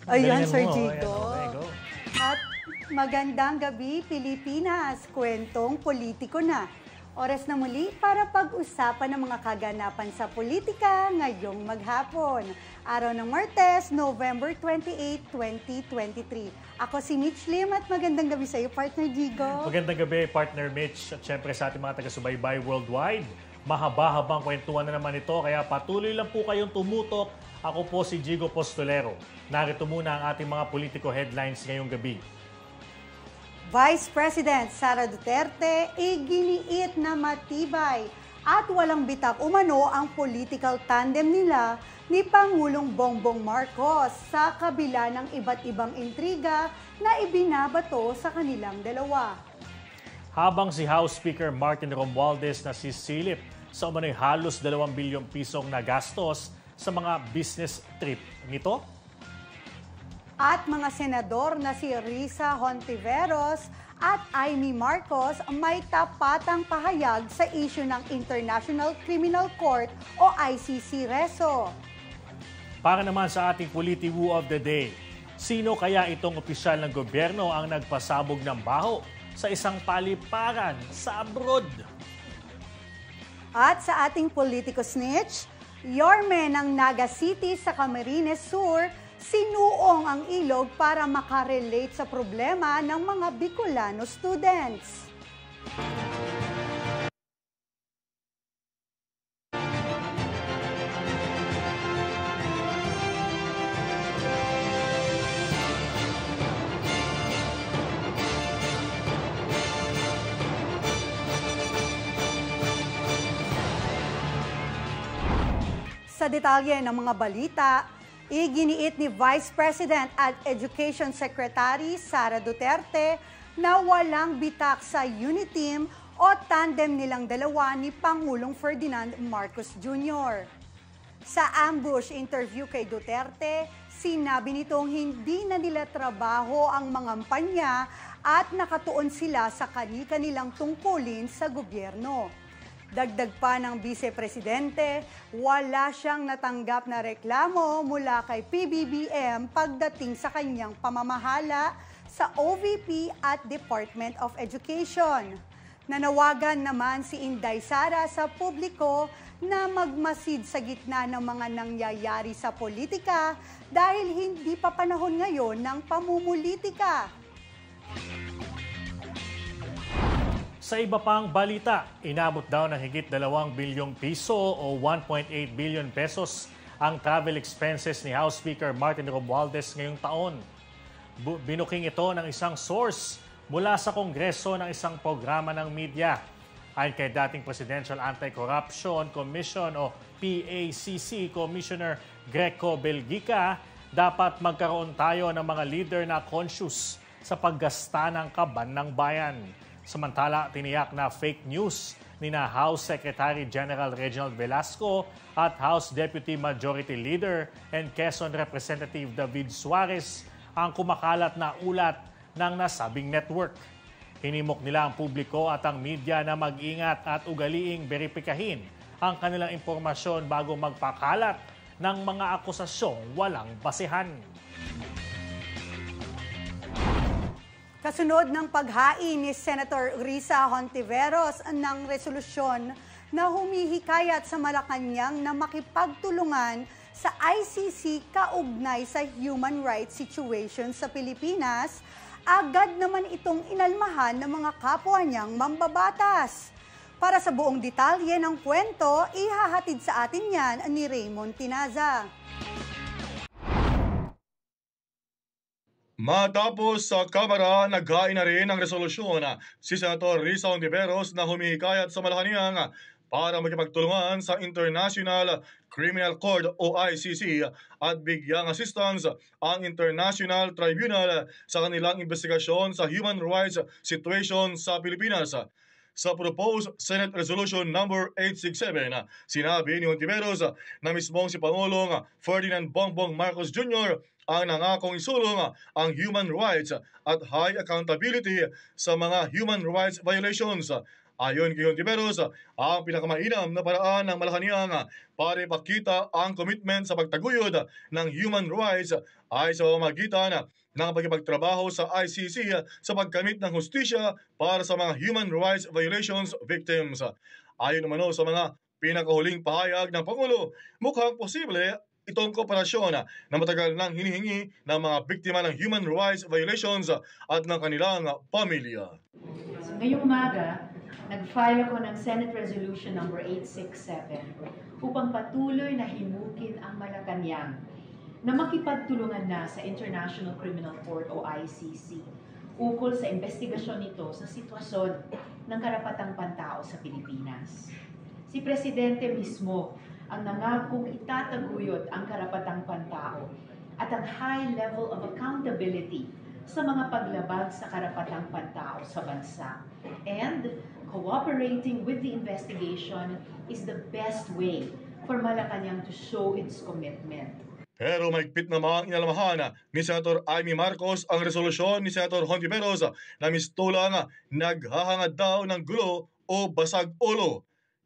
Ayan, Galingan Sir mo. Ayan, Jigo. okay, go. At magandang gabi, Pilipinas. Kwentong politiko na. Oras na muli para pag-usapan ng mga kaganapan sa politika ngayong maghapon. Araw ng Martes, November 28, 2023. Ako si Mitch Lim at magandang gabi sa iyo, Partner Jigo. Magandang gabi, Partner Mitch. At syempre sa ating mga taga-subaybay worldwide. Mahaba-habang kwentuhan na naman ito, kaya patuloy lang po kayong tumutok. Ako po si Jigo Postolero. Narito muna ang ating mga politiko headlines ngayong gabi. Vice President Sara Duterte iginiit na matibay at walang bitak umano ang political tandem nila ni Pangulong Bongbong Marcos sa kabila ng iba't ibang intriga na ibinabato sa kanilang dalawa. Habang si House Speaker Martin Romualdez na sisilip sa umano'y halos 2 bilyong pisong na gastos sa mga business trip nito. At mga senador na si Risa Hontiveros at Amy Marcos may tapatang pahayag sa issue ng International Criminal Court o ICC Reso. Para naman sa ating Politiwu of the Day, sino kaya itong opisyal ng gobyerno ang nagpasabog ng baho sa isang paliparan sa abroad? At sa ating Politico Snitch, Yorme ng Naga City sa Camarines Sur sinuong ang ilog para makarelate sa problema ng mga Bicolano students. Sa detalye ng mga balita, iginiit ni Vice President at Education Secretary Sara Duterte na walang bitak sa unit team o tandem nilang dalawa ni Pangulong Ferdinand Marcos Jr. Sa ambush interview kay Duterte, sinabi nitong hindi na nila trabaho ang mga kampanya at nakatuon sila sa kani-kanilang tungkulin sa gobyerno. Dagdag pa ng Vice Presidente, wala siyang natanggap na reklamo mula kay PBBM pagdating sa kanyang pamamahala sa OVP at Department of Education. Nanawagan naman si Inday Sara sa publiko na magmasid sa gitna ng mga nangyayari sa politika dahil hindi pa panahon ngayon ng pamumulitika. Sa iba pang balita, inabot daw ng higit 2 bilyong piso o 1.8 billion pesos ang travel expenses ni House Speaker Martin Romualdez ngayong taon. Binuking ito ng isang source mula sa Kongreso ng isang programa ng media. Ayon kay dating Presidential Anti-Corruption Commission o PACC Commissioner Greco Belgica, dapat magkaroon tayo ng mga leader na conscious sa paggasta ng kaban ng bayan. Samantala, tiniyak na fake news ni na House Secretary General Reginald Velasco at House Deputy Majority Leader and Quezon Representative David Suarez ang kumakalat na ulat ng nasabing network. Hinimok nila ang publiko at ang media na mag-ingat at ugaliing beripikahin ang kanilang impormasyon bago magpakalat ng mga akusasyong walang basehan. Kasunod ng paghain ni Senator Risa Hontiveros ng resolusyon na humihikayat sa Malacanang na makipagtulungan sa ICC kaugnay sa human rights situation sa Pilipinas, agad naman itong inalmahan ng mga kapwa niyang mambabatas. Para sa buong detalye ng kwento, ihahatid sa atin yan ni Raymond Tinaza. Matapos sa Kamara, naghain na rin ng resolusyon si Senator Risa Hontiveros na humihikayat sa Malacanang para makipagtulungan sa International Criminal Court o ICC at bigyang assistance ang International Tribunal sa kanilang investigasyon sa human rights situation sa Pilipinas. Sa proposed Senate Resolution number 867, sinabi ni Hontiveros na mismong si Pangulong Ferdinand Bongbong Marcos Jr. ang nangakong isulong ang human rights at high accountability sa mga human rights violations. Ayon kay Hontiveros, ang pinakamainam na paraan ng Malacanang para ipakita ang commitment sa pagtaguyod ng human rights ay sa pamamagitan ng pagkipagtrabaho sa ICC sa pagkamit ng hustisya para sa mga human rights violations victims. Ayon naman sa mga pinakahuling pahayag ng Pangulo, mukhang posible itong kooperasyon na matagal nang hinihingi ng mga biktima ng human rights violations at ng kanilang pamilya. So, ngayong umaga, nag-file ako ng Senate Resolution number 867 upang patuloy na himukin ang Malacanang na makipagtulungan na sa International Criminal Court o ICC ukol sa investigasyon nito sa sitwasyon ng karapatang pantao sa Pilipinas. Si Presidente mismo ang nangakong itataguyod ang karapatang pantao at ang high level of accountability sa mga paglabag sa karapatang pantao sa bansa. And cooperating with the investigation is the best way for Malacanang to show its commitment. Pero mahigpit namang inalamahan ni Senator Amy Marcos ang resolusyon ni Senator Hontiveros na mistulang naghahangad daw ng gulo o basag ulo.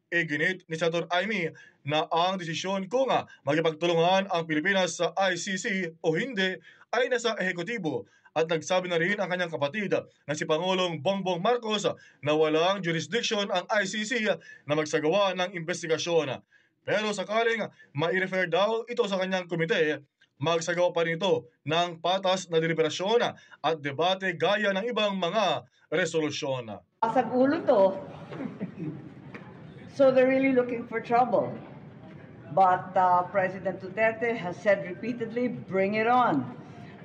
Iginit ni Senator Amy na ang desisyon kung magipagtulungan ang Pilipinas sa ICC o hindi ay nasa ehekutibo at nagsabi na rin ang kanyang kapatid na si Pangulong Bongbong Marcos na walang jurisdiction ang ICC na magsagawa ng investigasyon. Pero sakaling mai-refer daw ito sa kanyang komite, magsagawa pa rin ito ng patas na deliberasyon at debate gaya ng ibang mga resolusyon. Basag ulo to. So they're really looking for trouble. But President Duterte has said repeatedly, bring it on.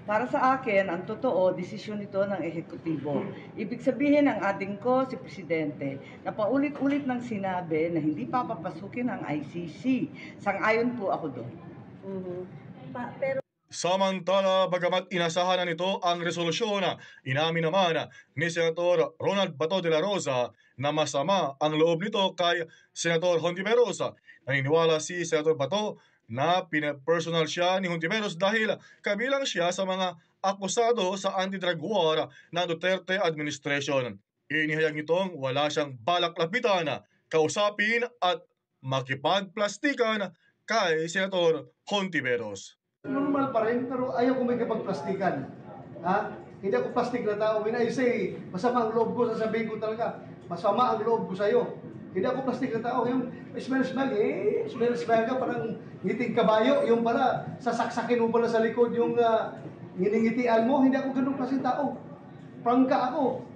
Para sa akin, ang totoo, desisyon ito ng ehekutibo. Ibig sabihin ng ating si Presidente, na paulit-ulit nang sinabi na hindi papapasukin ang ICC. Sang-ayon po ako doon. Samantala, bagamat inasahan na nito ang resolusyon, inamin naman ni Senator Ronald Bato de la Rosa na masama ang loob nito kay Senator Hontiveros. Naniniwala si Senator Bato na pinapersonal siya ni Hontiveros dahil kabilang siya sa mga akusado sa anti-drug war ng Duterte administration. Inihayag nitong wala siyang balak lapitan, kausapin at makipagplastikan kay Senator Hontiveros. Normal pa rin, pero ayaw ko may kapagplastikan. Ha? Hindi ako plastic na tao. When I say, masama ang loob ko, sasabihin ko talaga, masama ang loob ko sa'yo. Hindi ako plastic na tao. Yung smell ka, parang ngiting kabayo. Yung pala, sasaksakin mo pala sa likod yung nginingitian mo. Hindi ako ganun klaseng tao. Prangka ako.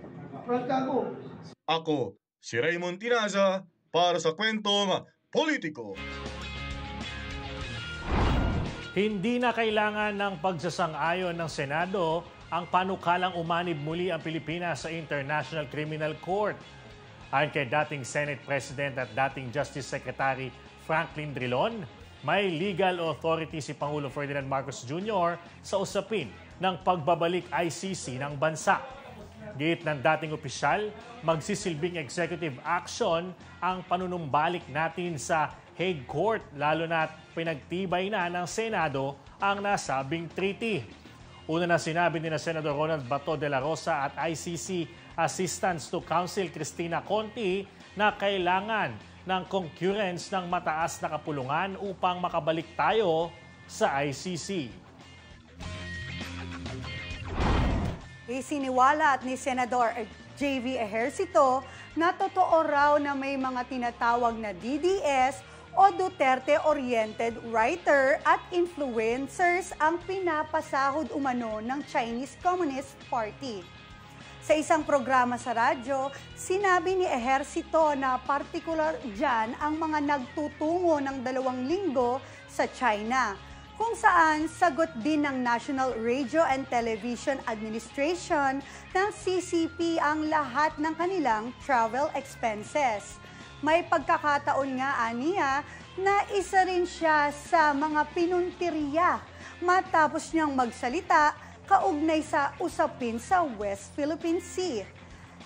Ako, si Raymond Tinaza, para sa Kwentong Politiko. Hindi na kailangan ng pagsasang-ayon ng Senado ang panukalang umanib muli ang Pilipinas sa International Criminal Court. Ayon kay dating Senate President at dating Justice Secretary Franklin Drilon, may legal authority si Pangulo Ferdinand Marcos Jr. sa usapin ng pagbabalik ICC ng bansa. Giit ng dating opisyal, magsisilbing executive action ang panunumbalik natin sa Hague Court, lalo na pinagtibay na ng Senado ang nasabing treaty. Una na sinabi ni Senator Ronald Bato de la Rosa at ICC Assistance to Counsel Cristina Conti na kailangan ng concurrence ng mataas na kapulungan upang makabalik tayo sa ICC. Isiniwala at ni Senador J.V. Ejercito na totoo raw na may mga tinatawag na DDS o Duterte-oriented writer at influencers ang pinapasahod umano ng Chinese Communist Party. Sa isang programa sa radyo, sinabi ni Ejercito na partikular dyan ang mga nagtutungo ng 2 linggo sa China, kung saan sagot din ng National Radio and Television Administration ng CCP ang lahat ng kanilang travel expenses. May pagkakataon nga aniya na isa rin siya sa mga pinuntirya matapos niyang magsalita kaugnay sa usapin sa West Philippine Sea.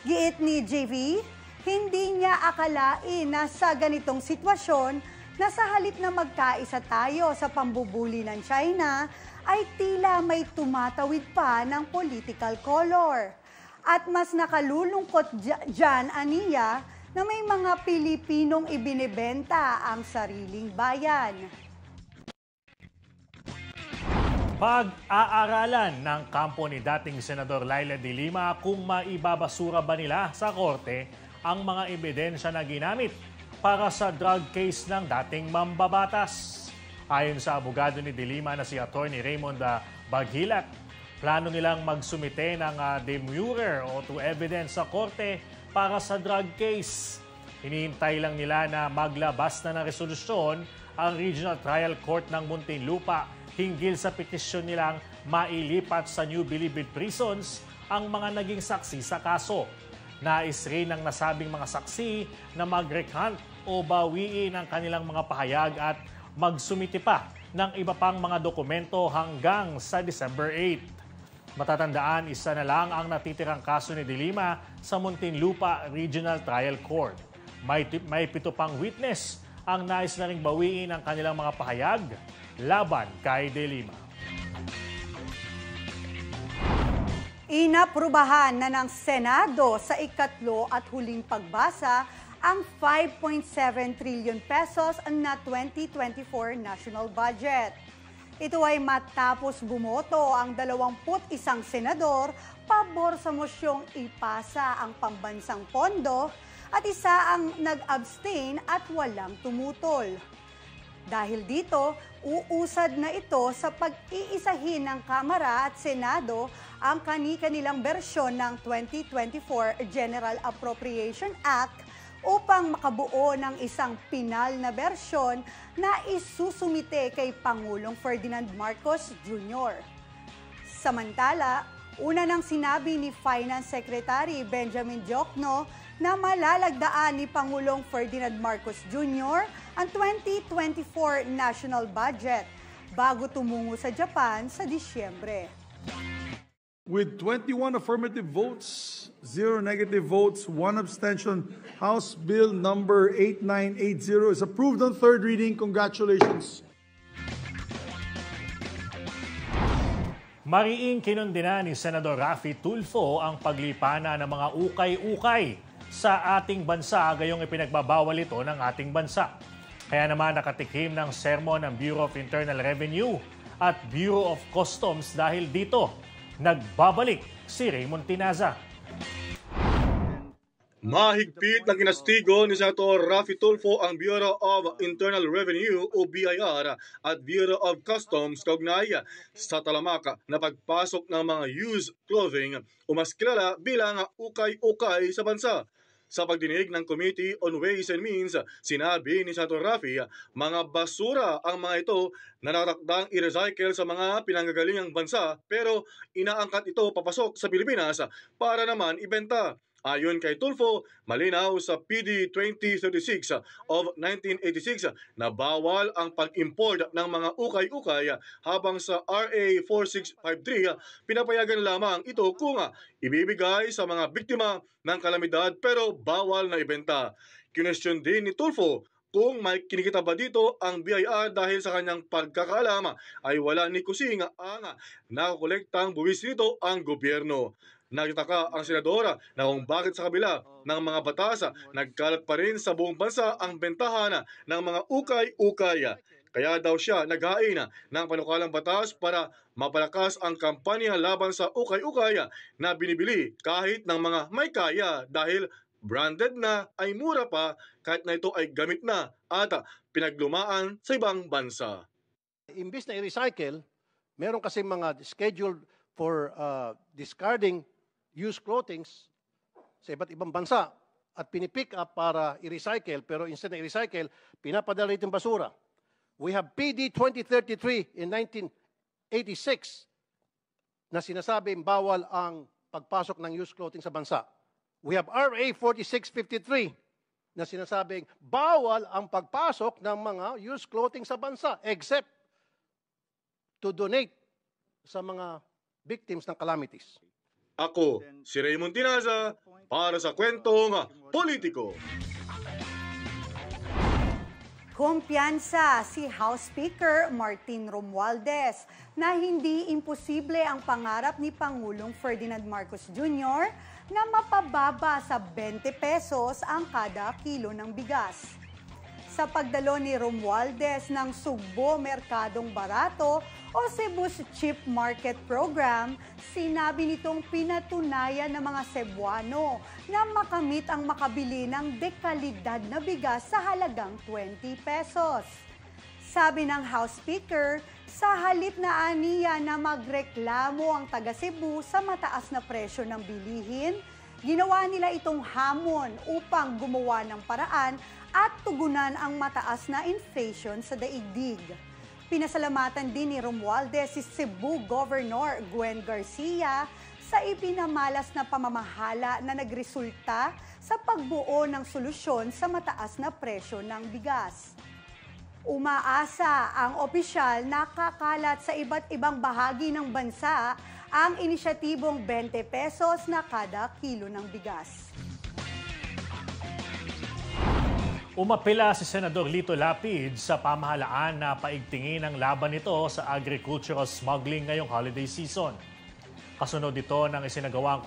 Giit ni JV, hindi niya akalain na sa ganitong sitwasyon na sa halip na magkaisa tayo sa pambubuli ng China ay tila may tumatawid pa ng political color. At mas nakalulungkot dyan, aniya, na may mga Pilipinong ibinebenta ang sariling bayan. Pag-aaralan ng kampo ni dating Senador Laila de Lima kung maibabasura ba nila sa korte ang mga ebidensya na ginamit para sa drug case ng dating mambabatas. Ayon sa abogado ni de Lima na si Atty. Raymond Baghilat, plano nilang magsumite ng demurrer o to evidence sa korte para sa drug case. Hinihintay lang nila na maglabas na ng resolusyon ang Regional Trial Court ng Muntinlupa hinggil sa petisyon nilang mailipat sa New Bilibid Prisons ang mga naging saksi sa kaso. Nais rin ng nasabing mga saksi na mag-recant o bawiin ang kanilang mga pahayag at magsumiti pa ng iba pang mga dokumento hanggang sa December 8. Matatandaan, isa na lang ang natitirang kaso ni de Lima sa Muntinlupa Regional Trial Court. May 7 pang witness ang nais na ring bawiin ang kanilang mga pahayag laban kay de Lima. Inaprubahan na ng Senado sa ikatlo at huling pagbasa ang 5.7 trillion pesos na 2024 national budget. Ito ay matapos bumoto ang 21 senador pabor sa mosyong ipasa ang pambansang pondo at isa ang nag-abstain at walang tumutol. Dahil dito, uusad na ito sa pag-iisahin ng Kamara at Senado ang kani-kanilang bersyon ng 2024 General Appropriation Act upang makabuo ng isang pinal na bersyon na isusumite kay Pangulong Ferdinand Marcos Jr. Samantala, una nang sinabi ni Finance Secretary Benjamin Diokno na malalagdaan ni Pangulong Ferdinand Marcos Jr. ang 2024 national budget bago tumungo sa Japan sa Disyembre. With 21 affirmative votes, 0 negative votes, 1 abstention, House Bill number 8980 is approved on third reading. Congratulations. Mariing kinundina ni Senador Raffy Tulfo ang paglipana ng mga ukay-ukay sa ating bansa gayong ipinagbabawal ito ng ating bansa. Kaya naman nakatikim ng sermon ng Bureau of Internal Revenue at Bureau of Customs dahil dito nagbabalik si Raymond Tinaza. Mahigpit na kinastigo ni Senator Raffy Tulfo ang Bureau of Internal Revenue o BIR at Bureau of Customs kaugnay sa talamak na pagpasok ng mga used clothing o mas kilala bilang ukay-ukay sa bansa. Sa pagdinig ng Committee on Ways and Means, sinabi ni Senator Raffy, mga basura ang mga ito na natatakdang i-recycle sa mga pinanggagalingang bansa pero inaangkat ito papasok sa Pilipinas para naman ibenta. Ayon kay Tulfo, malinaw sa PD 2036 of 1986 na bawal ang pag-import ng mga ukay-ukay habang sa RA 4653 pinapayagan lamang ito kung ibibigay sa mga biktima ng kalamidad pero bawal na ibenta. Kinestyon din ni Tulfo kung may kinikita ba dito ang BIR dahil sa kanyang pagkakaalam ay wala ni kusing ang nakakolektang buwis nito ang gobyerno. Nagtaka ang senadora na kung bakit sa kabila ng mga batas nagkalat pa rin sa buong bansa ang bentahan ng mga ukay-ukay. Kaya daw siya naghain ng panukalang batas para mapalakas ang kampanya laban sa ukay-ukay na binibili kahit ng mga may kaya dahil branded na ay mura pa kahit na ito ay gamit na at pinaglumaan sa ibang bansa. Imbis na i-recycle, meron kasi mga scheduled for discarding used clothings sa iba't ibang bansa at pinipick up para i-recycle, pero instead na i-recycle, pinapadala itong basura. We have PD 2033 in 1986 na sinasabing bawal ang pagpasok ng used clothing sa bansa. We have RA 4653 na sinasabing bawal ang pagpasok ng mga used clothing sa bansa except to donate sa mga victims ng calamities. Ako, si Raymond Tinaza, para sa Kwentong Politiko. Kumpiyansa si House Speaker Martin Romualdez na hindi imposible ang pangarap ni Pangulong Ferdinand Marcos Jr. na mapababa sa 20 pesos ang kada kilo ng bigas. Sa pagdalo ni Romualdez ng Sugbo Merkadong Barato o Cebu's Cheap Market Program, sinabi nitong pinatunayan ng mga Cebuano na makamit ang makabili ng dekalidad na bigas sa halagang 20 pesos. Sabi ng House Speaker, sa halip na aniya na magreklamo ang taga Cebu sa mataas na presyo ng bilihin, ginawa nila itong hamon upang gumawa ng paraan at tugunan ang mataas na inflation sa daigdig. Pinasalamatan din ni Romualdez si Cebu Governor Gwen Garcia sa ipinamalas na pamamahala na nagresulta sa pagbuo ng solusyon sa mataas na presyo ng bigas. Umaasa ang opisyal na kakalat sa iba't ibang bahagi ng bansa ang inisyatibong 20 pesos na kada kilo ng bigas. Umapela si Senador Lito Lapid sa pamahalaan na paigtingin ang laban nito sa agricultural smuggling ngayong holiday season. Kasunod ito ng isinagawang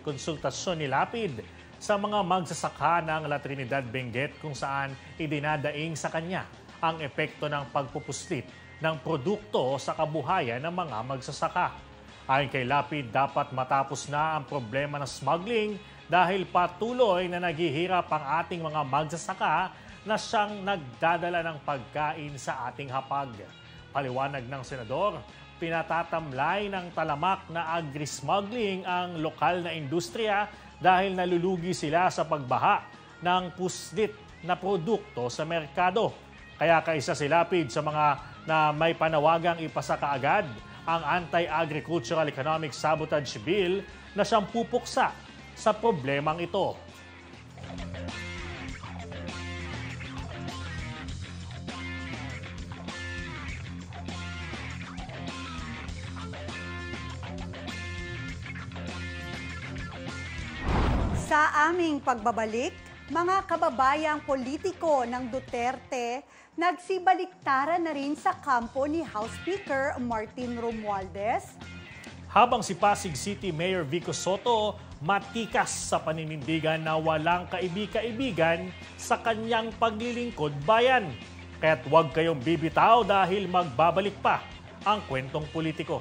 konsultasyon ni Lapid sa mga magsasaka ng La Trinidad Benguet kung saan idinadaing sa kanya ang epekto ng pagpupuslit ng produkto sa kabuhayan ng mga magsasaka. Ayon kay Lapid, dapat matapos na ang problema ng smuggling dahil patuloy na naghihirap ang ating mga magsasaka na siyang nagdadala ng pagkain sa ating hapag. Paliwanag ng senador, pinatatamlay ng talamak na agri-smuggling ang lokal na industriya dahil nalulugi sila sa pagbaha ng puslit na produkto sa merkado. Kaya kaisa si Lapid sa mga na may panawagang ipasa kaagad ang Anti-Agricultural Economic Sabotage Bill na siyang pupuksa sa problemang ito. Sa aming pagbabalik, mga kababayang politiko ng Duterte nagsibaliktaran na rin sa kampo ni House Speaker Martin Romualdez. Habang si Pasig City Mayor Vico Soto matikas sa paninindigan na walang kaibig-kaibigan sa kanyang paglilingkod bayan. Kaya't huwag kayong bibitaw dahil magbabalik pa ang kwentong politiko.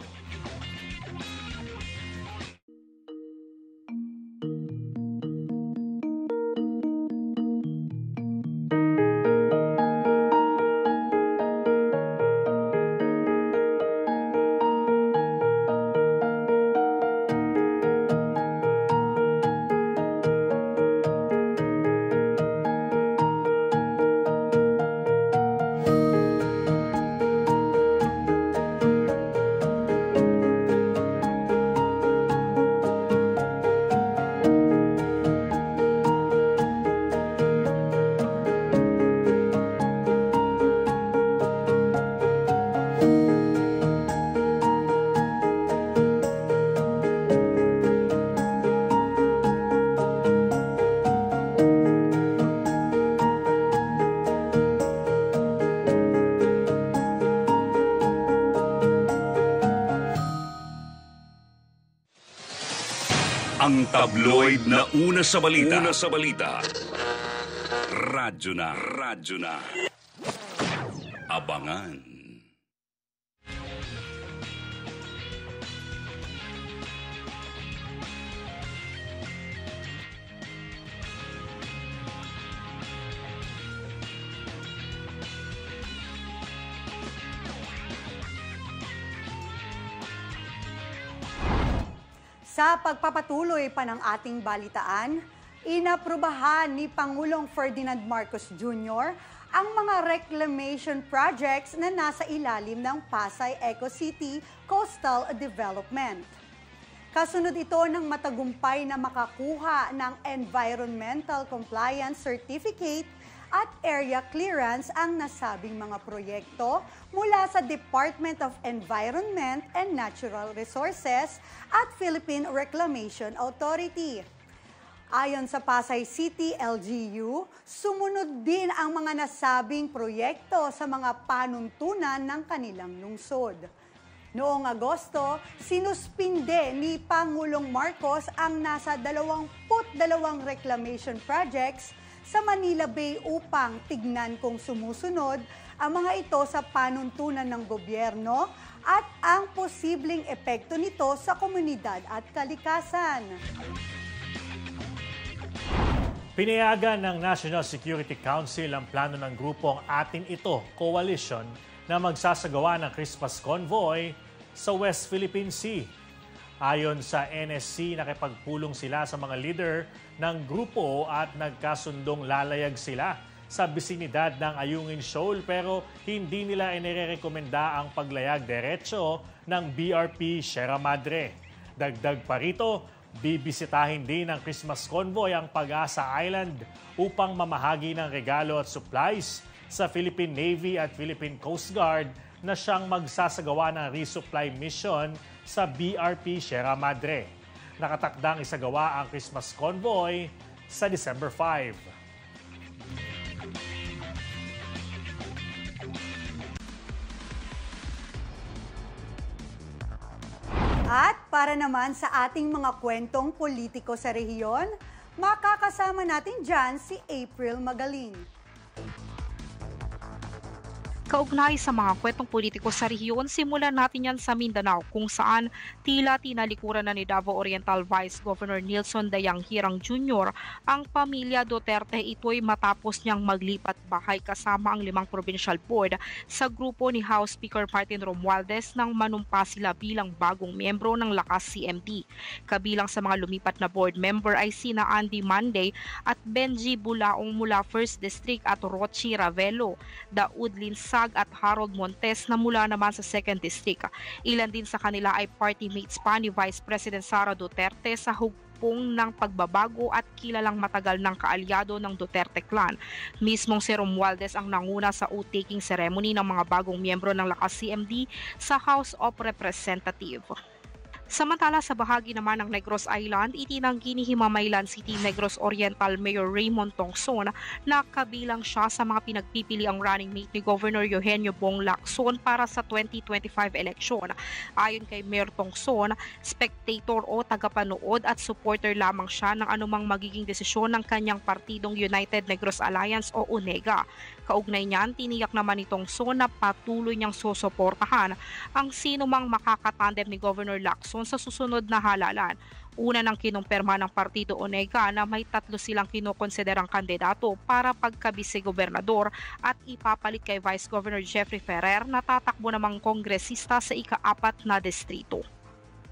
Ang tabloid na una sa balita. Radyo na. Abangan. Sa pagpapatuloy pa ng ating balitaan, inaprubahan ni Pangulong Ferdinand Marcos Jr. ang mga reclamation projects na nasa ilalim ng Pasay Eco City Coastal Development. Kasunod ito ng matagumpay na makakuha ng Environmental Compliance Certificate at area clearance ang nasabing mga proyekto mula sa Department of Environment and Natural Resources at Philippine Reclamation Authority. Ayon sa Pasay City LGU, sumunod din ang mga nasabing proyekto sa mga panuntunan ng kanilang lungsod. Noong Agosto, sinuspinde ni Pangulong Marcos ang nasa 22 reclamation projects sa Manila Bay upang tignan kung sumusunod ang mga ito sa panuntunan ng gobyerno at ang posibleng epekto nito sa komunidad at kalikasan. Pinayagan ng National Security Council ang plano ng grupong Atin Ito Coalition na magsasagawa ng Christmas convoy sa West Philippine Sea. Ayon sa NSC, nakipagpulong sila sa mga leader ng grupo at nagkasundong lalayag sila sa bisinidad ng Ayungin Shoal pero hindi nila inirekomenda ang paglayag diretso ng BRP Sierra Madre. Dagdag pa rito, bibisitahin din ng Christmas convoy ang Pag-asa Island upang mamahagi ng regalo at supplies sa Philippine Navy at Philippine Coast Guard na siyang magsasagawa ng resupply mission sa BRP Sierra Madre. Nakatakdang isagawa ang Christmas convoy sa December 5. At para naman sa ating mga kwentong politiko sa rehiyon, makakasama natin dyan si April Magaling. Kaugnay sa mga kwentong politiko sa rehiyon, simulan natin yan sa Mindanao kung saan tila tinalikuran na ni Davao Oriental Vice Governor Nilson Dayang Hirang Jr. ang pamilya Duterte. Ito'y matapos niyang maglipat bahay kasama ang 5 provincial board sa grupo ni House Speaker Martin Romualdez nang manumpa sila bilang bagong miyembro ng Lakas CMD. Kabilang sa mga lumipat na board member ay sina Andy Manday at Benji Bulaong mula 1st District at Rochi Ravelo, Daud Linsag at Harold Montes na mula naman sa 2nd District. Ilan din sa kanila ay party mates pa ni Vice President Sara Duterte sa hugpong ng pagbabago at kilalang matagal ng kaalyado ng Duterte clan. Mismong si Romualdez ang nanguna sa oath-taking ceremony ng mga bagong miyembro ng Lakas CMD sa House of Representatives. Samantala sa bahagi naman ng Negros Island, itinanggi ni Himamaylan City Negros Oriental Mayor Raymond Tongson na kabilang siya sa mga pinagpipili ang running mate ni Governor Eugenio Bong Lacson para sa 2025 eleksyon. Ayon kay Mayor Tongson, spectator o tagapanood at supporter lamang siya ng anumang magiging desisyon ng kanyang partidong United Negros Alliance o UNEGA. Kaugnay niyan, tiniyak naman ni Tongson na patuloy niyang susuportahan ang sino mang makakatandem ni Governor Lacson sa susunod na halalan. Una nang kinumpirma ng Partido UNEGA na may 3 silang kinukonsiderang kandidato para pagka-vice-gobernador at ipapalit kay Vice Governor Jeffrey Ferrer na tatakbo namang kongresista sa ika-4 na distrito.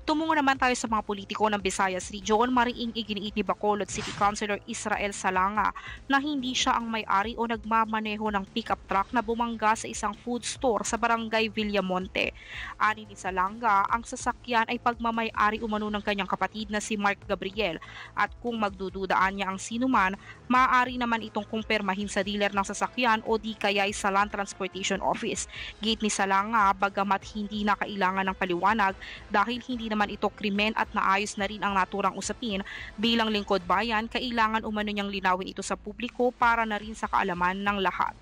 Tumungo naman tayo sa mga politiko ng Visayas Region. Mariing iginiit ni Bacolod City Councilor Israel Salanga na hindi siya ang may-ari o nagmamaneho ng pickup truck na bumangga sa isang food store sa barangay Villamonte. Ani ni Salanga, ang sasakyan ay pagmamay-ari umano ng kanyang kapatid na si Mark Gabriel at kung magdududaan niya ang sinuman, maaari naman itong kumpirmahin sa dealer ng sasakyan o di kaya'y sa Land Transportation Office. Gate ni Salanga, bagamat hindi na kailangan ng paliwanag dahil hindi naman ito krimen at naayos na rin ang naturang usapin, bilang lingkod bayan, kailangan umano niyang linawin ito sa publiko para na rin sa kaalaman ng lahat.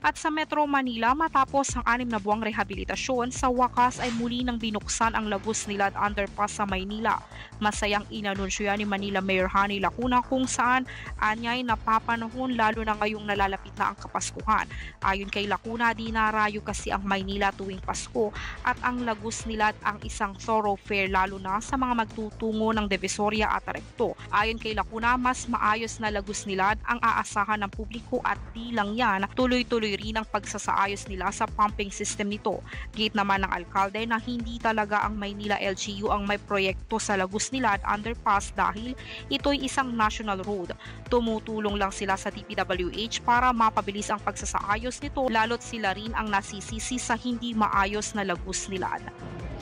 At sa Metro Manila, matapos ang 6 na buwang rehabilitasyon, sa wakas ay muli nang binuksan ang Lagos Nilad Underpass sa Maynila. Masayang inanunsyo yan ni Manila Mayor Hani Lacuna kung saan anyay napapanahon lalo na ngayong nalalapit na ang Kapaskuhan. Ayon kay Lacuna, dinarayo kasi ang Maynila tuwing Pasko at ang Lagos Nilad ang isang thoroughfare lalo na sa mga magtutungo ng Divisoria at Recto. Ayon kay Lacuna, mas maayos na Lagos Nilad ang aasahan ng publiko at di lang yan, tuloy-tuloy rin ang pagsasaayos nila sa pumping system nito. Gate naman ng alkalde na hindi talaga ang Maynila LGU ang may proyekto sa Lagos Nilad Underpass dahil ito'y isang national road. Tumutulong lang sila sa DPWH para mapabilis ang pagsasaayos nito, lalo't sila rin ang nasisisi sa hindi maayos na Lagos Nilad.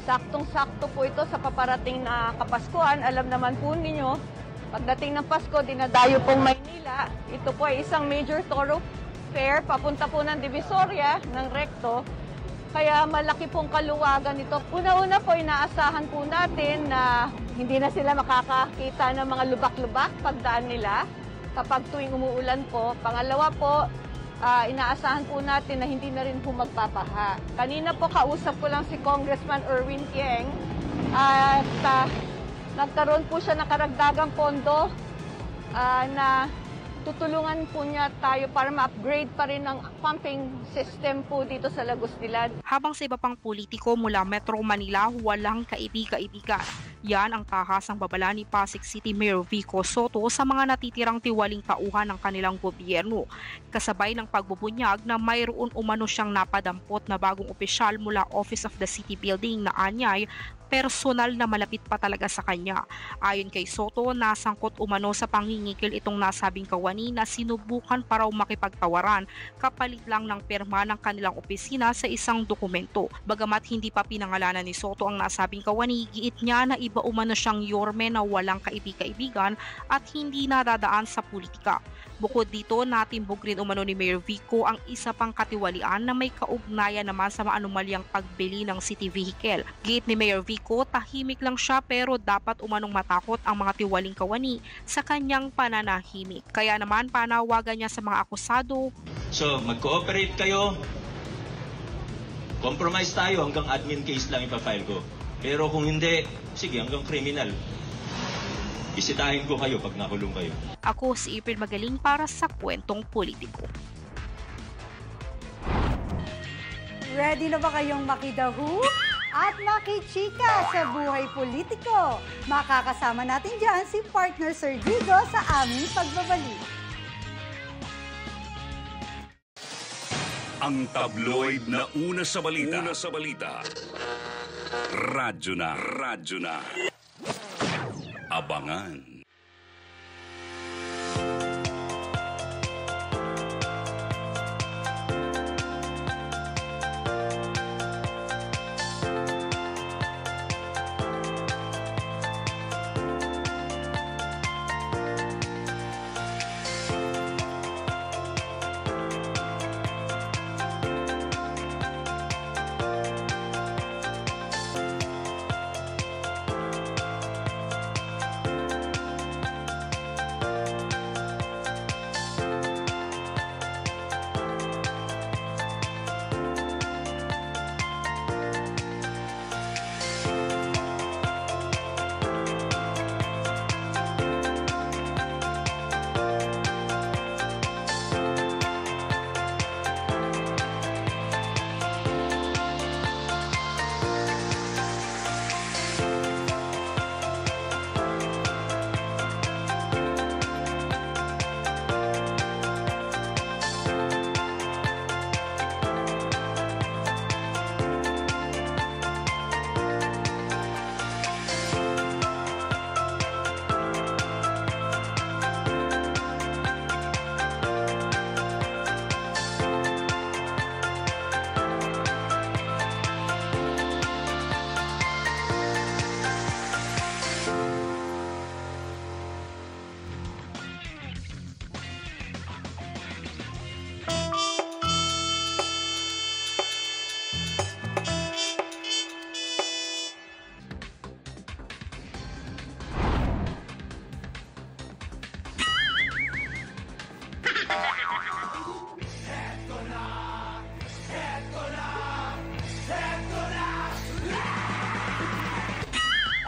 Saktong-sakto po ito sa paparating na Kapaskuhan. Alam naman po ninyo, pagdating ng Pasko, dinadayo pong Maynila. Ito po ay isang major thoroughfare papunta po ng Divisoria, ng Recto. Kaya malaki pong kaluwagan nito. Una-una po, inaasahan po natin na hindi na sila makakakita ng mga lubak-lubak pagdaan nila kapag tuwing umuulan po. Pangalawa po, inaasahan po natin na hindi na rin po magpapaha. Kanina po kausap ko lang si Congressman Erwin Tieng at nagkaroon po siya ng karagdagang pondo na tutulungan po niya tayo para ma-upgrade pa rin ang pumping system po dito sa Lagos Nilad. Habang sa iba pang politiko mula Metro Manila, walang kaibig-kaibigan. Yan ang tahasang babala ni Pasig City Mayor Vico Soto sa mga natitirang tiwaling tauhan ng kanilang gobyerno. Kasabay ng pagbubunyag na mayroon umano siyang napadampot na bagong opisyal mula Office of the City Building na anyay personal na malapit pa talaga sa kanya. Ayon kay Soto, nasangkot umano sa pangingikil itong nasabing kawani na sinubukan para makipagtawaran kapalit lang ng pirma ng kanilang opisina sa isang dokumento. Bagamat hindi pa pinangalanan ni Soto ang nasabing kawani, giit niya na iba umano siyang yorme na walang kaibig-kaibigan at hindi nadadaan sa politika. Bukod dito, natimbog rin umano ni Mayor Vico ang isa pang katiwalian na may kaugnayan naman sa maanumalyang pagbili ng city vehicle. Giit ni Mayor Vico, tahimik lang siya pero dapat umanong matakot ang mga tiwaling kawani sa kanyang pananahimik. Kaya naman panawagan niya sa mga akusado. So, mag-cooperate kayo. Compromise tayo, hanggang admin case lang ipafile ko. Pero kung hindi, sige, hanggang criminal. Bisitahin ko kayo pag nakulong kayo. Ako si April Magaling para sa Kwentong Politiko. Ready na ba kayong makidahu at makichika sa buhay politiko? Makakasama natin dyan si partner Sir Digo sa aming pagbabalik. Ang tabloid na una sa balita. Radyo na. Abangan.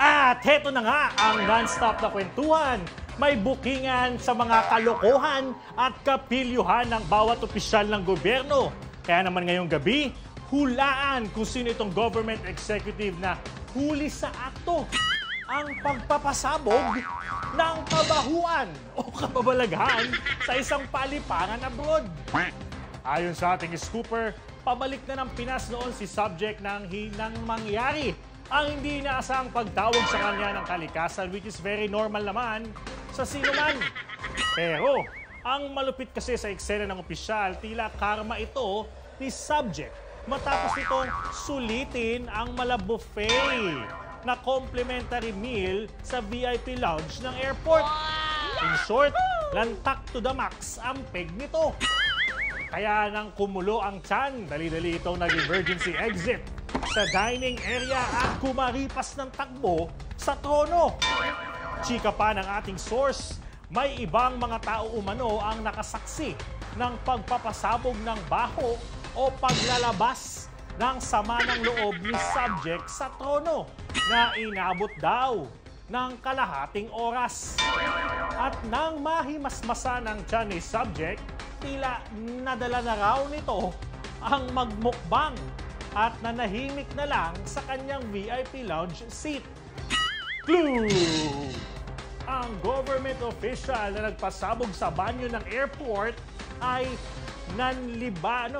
At heto na nga ang non-stop na kwentuhan. May bookingan sa mga kalokohan at kapilyuhan ng bawat opisyal ng gobyerno. Kaya naman ngayong gabi, hulaan kung sino itong government executive na huli sa akto ang pagpapasabog ng kabahuan o kababalaghan sa isang paliparan abroad. Ayon sa ating scooper, pabalik na ng Pinas noon si subject ng hinang mangyari ang hindi inaasang pagtawag sa kanya ng kalikasan, which is very normal naman sa sino man. Pero ang malupit kasi sa eksena ng opisyal, tila karma ito ni subject matapos itong sulitin ang malabuffet na complimentary meal sa VIP lounge ng airport. In short, lantak to the max ang peg nito. Kaya nang kumulo ang tiyan, dali-dali itong nag-emergency exit sa dining area at kumaripas ng takbo sa trono. Chika pa ng ating source, may ibang mga tao umano ang nakasaksi ng pagpapasabog ng baho o paglalabas ng sama ng loob ni subject sa trono na inabot daw ng kalahating oras. At nang mahimasmasa ng tiyan ni subject, tila nadala na raw nito ang magmukbang at nanahimik na lang sa kanyang VIP lounge seat. Clue! Ang government official na nagpasabog sa banyo ng airport ay nanilbihan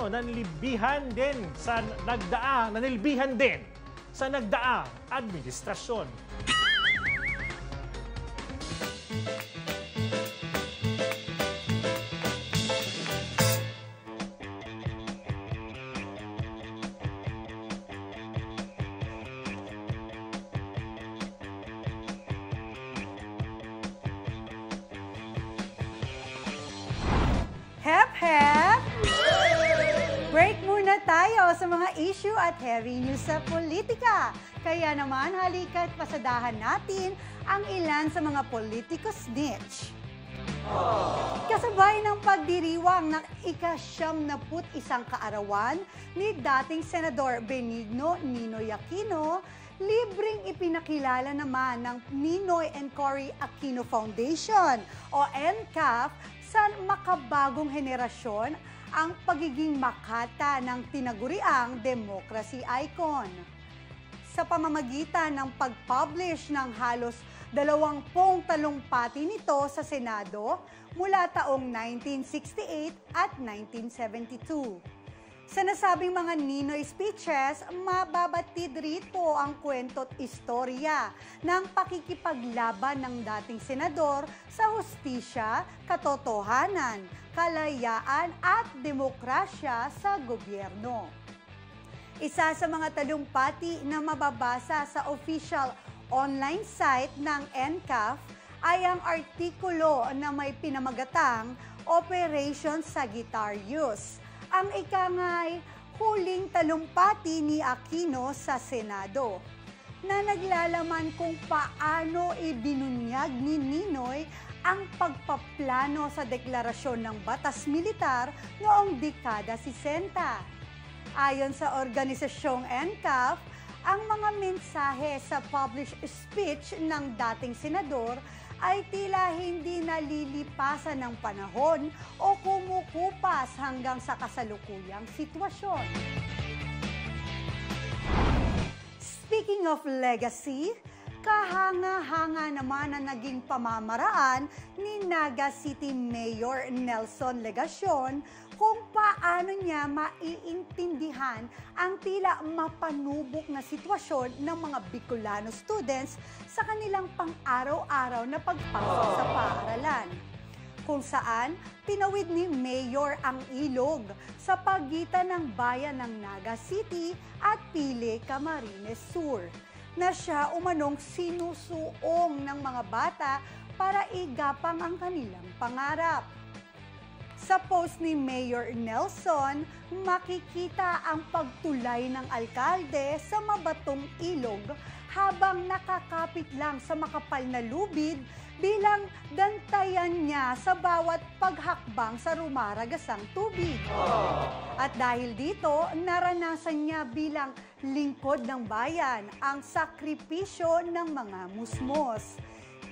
din sa nagdaang administrasyon. Hep! Break muna tayo sa mga issue at heavy news sa politika. Kaya naman, halika't pasadahan natin ang ilan sa mga politiko snitch. Kasabay ng pagdiriwang ng ika-71 kaarawan ni dating Senador Benigno Ninoy Aquino, libreng ipinakilala naman ng Ninoy and Cory Aquino Foundation o NCAF sa makabagong henerasyon ang pagiging makata ng tinaguriang democracy icon. Sa pamamagitan ng pag-publish ng halos 20 talumpati nito sa Senado mula taong 1968 at 1972. Sa nasabing mga Ninoy speeches, mababatid rito ang kwento't istorya ng pakikipaglaban ng dating senador sa hustisya, katotohanan, kalayaan at demokrasya sa gobyerno. Isa sa mga talumpati na mababasa sa official online site ng NCAF ay ang artikulo na may pinamagatang Operation Sagittarius, ang ikangay huling talumpati ni Aquino sa Senado, na naglalaman kung paano ibinunyag ni Ninoy ang pagpaplano sa deklarasyon ng batas militar noong dekada 60. Ayon sa organisasyong NCAF, ang mga mensahe sa published speech ng dating senador ay tila hindi nalilipasan ng panahon o kumukupas hanggang sa kasalukuyang sitwasyon. Speaking of legacy, kahanga-hanga naman ang naging pamamaraan ni Naga City Mayor Nelson Legacion kung paano niya maiintindihan ang tila mapanubok na sitwasyon ng mga Bicolano students sa kanilang pang-araw-araw na pagpasok sa paaralan. Kung saan tinawid ni Mayor ang ilog sa pagitan ng bayan ng Naga City at Pile, Camarines Sur, na siya umanong sinusuong ng mga bata para igapang ang kanilang pangarap. Sa post ni Mayor Nelson, makikita ang pagtulay ng alkalde sa mabatong ilog habang nakakapit lang sa makapal na lubid bilang dantayan niya sa bawat paghakbang sa rumaragasang tubig. At dahil dito, naranasan niya bilang lingkod ng bayan ang sakripisyo ng mga musmos.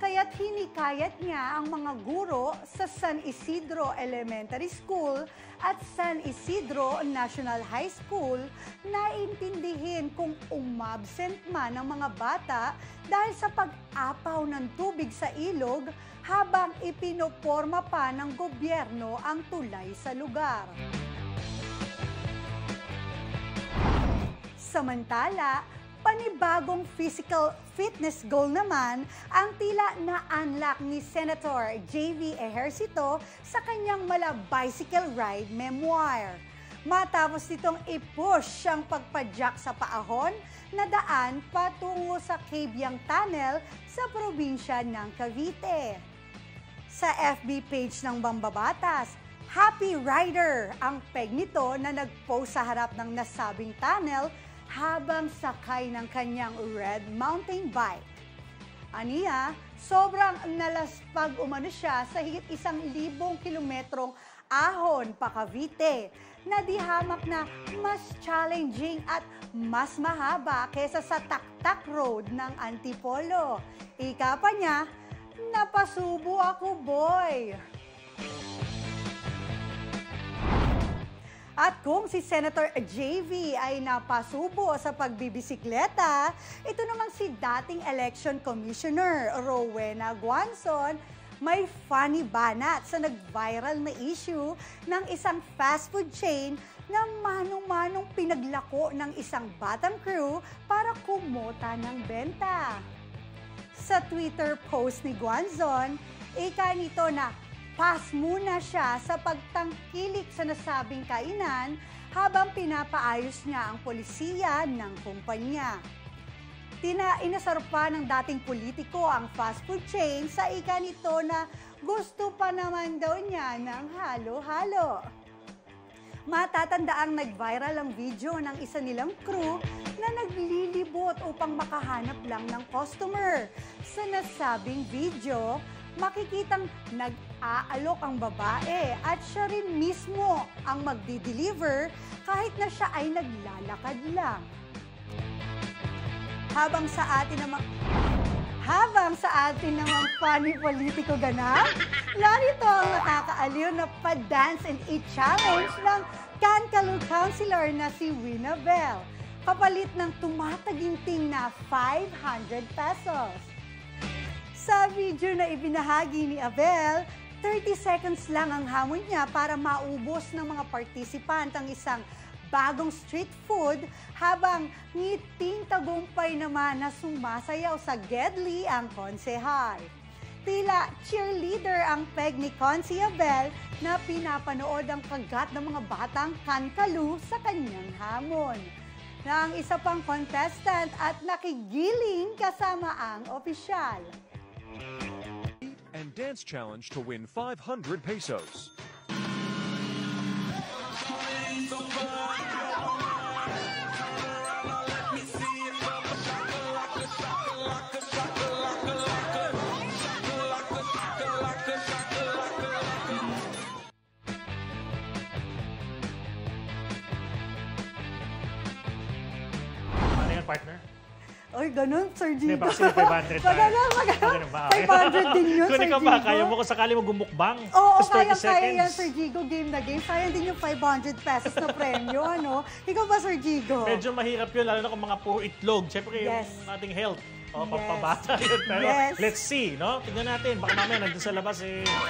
Kaya't hinikayat niya ang mga guro sa San Isidro Elementary School at San Isidro National High School na intindihin kung umabsent man ang mga bata dahil sa pag-apaw ng tubig sa ilog habang ipinoporma pa ng gobyerno ang tulay sa lugar. Samantala, panibagong physical fitness goal naman ang tila na-unlock ni Senator J.V. Ejercito sa kanyang mala bicycle ride memoir. Matapos nitong i-push ang pagpadyak sa paahon na daan patungo sa Cabiang Tunnel sa probinsya ng Cavite. Sa FB page ng Mambabatas, Happy Rider ang peg nito na nag-post sa harap ng nasabing tunnel habang sakay ng kanyang red mountain bike. Aniya, sobrang nalaspag umano siya sa higit 1,000 kilometrong ahon pa Cavite na di hamak na mas challenging at mas mahaba kesa sa Taktak Road ng Antipolo. Ika pa niya, napasubo ako, boy! At kung si Senator JV ay napasubo sa pagbibisikleta, ito naman si dating Election Commissioner Rowena Guanzon may funny banat sa nag-viral na issue ng isang fast food chain na manong-manong pinaglako ng isang batang crew para kumota ng benta. Sa Twitter post ni Guanzon, ika nito na pass muna siya sa pagtangkilik sa nasabing kainan habang pinapaayos niya ang polisiya ng kumpanya. Inasar pa ng dating politiko ang fast food chain sa ika nito na gusto pa naman daw niya ng halo-halo. Matatandaang nag-viral ang video ng isa nilang crew na naglilibot upang makahanap lang ng customer. Sa nasabing video, makikitang nag-aalok ang babae at siya rin mismo ang magdi-deliver kahit na siya ay naglalakad lang. Habang sa atin namang funny politiko ganap, narito ang nakakaaliw na pa-dance and eat challenge ng Kankalu Councilor na si Wina Bell, kapalit ng tumataginting na 500 pesos. Sa video na ibinahagi ni Abel, 30 seconds lang ang hamon niya para maubos ng mga participant ang isang bagong street food habang ngiting tagumpay naman na sumasayaw sa Gedli ang konsehal. Tila cheerleader ang peg ni Consi Abel na pinapanood ang kagat ng mga batang Kankalu sa kanyang hamon. Na ang isa pang contestant at nakigiling kasama ang opisyal. And dance challenge to win 500 pesos. Ano yan, partner? Oy, ganun, Sir Gino. Hindi, baka sila 500 tayo. Magano, 500 din yun, Sir Kung ikaw Gino. ba, kaya mo kung sakali mo gumukbang? Oo, Just 30 kaya yan, seconds. Sir Gigo. Game na game. Sayang din yung 500 pesos na premyo, ano? Ikaw ba, Sir Gigo? Medyo mahirap yun, lalo na kung mga puro itlog. Siyempre, Yes. yung ating health. O, Yes. pampabata yun. Pero Yes. let's see, no? Tignan natin. Baka mamaya nandun sa labas,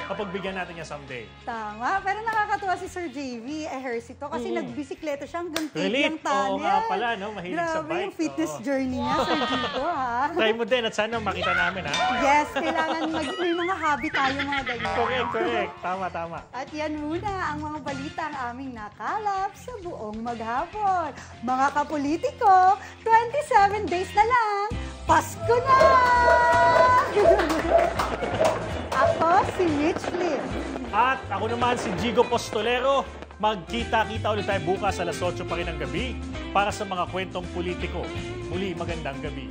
kapagbigyan natin yan someday. Tama. Pero nakakatuwa si Sir JV. Ehersito kasi nagbisikleta siya hanggang Relate. tiglang tunnel. Oo nga pala, no? Mahilig sa Grabe bike. yung fitness Oo. journey niya, Sir Gigo, ha? Try mo din at sana makita namin, ha? Yes, kailangan may mga hobby tayo mga ganyan. Correct. Tama. At yan muna ang mga balita ang aming nakalap sa buong maghapon. Mga kapolitiko, 27 days na lang, Pasko na! Ako si Mitch Lim. At ako naman si Jigo Postolero. Magkita-kita ulit tayo bukas alas 8 pa rin ng gabi para sa mga kwentong politiko. Muli, magandang gabi.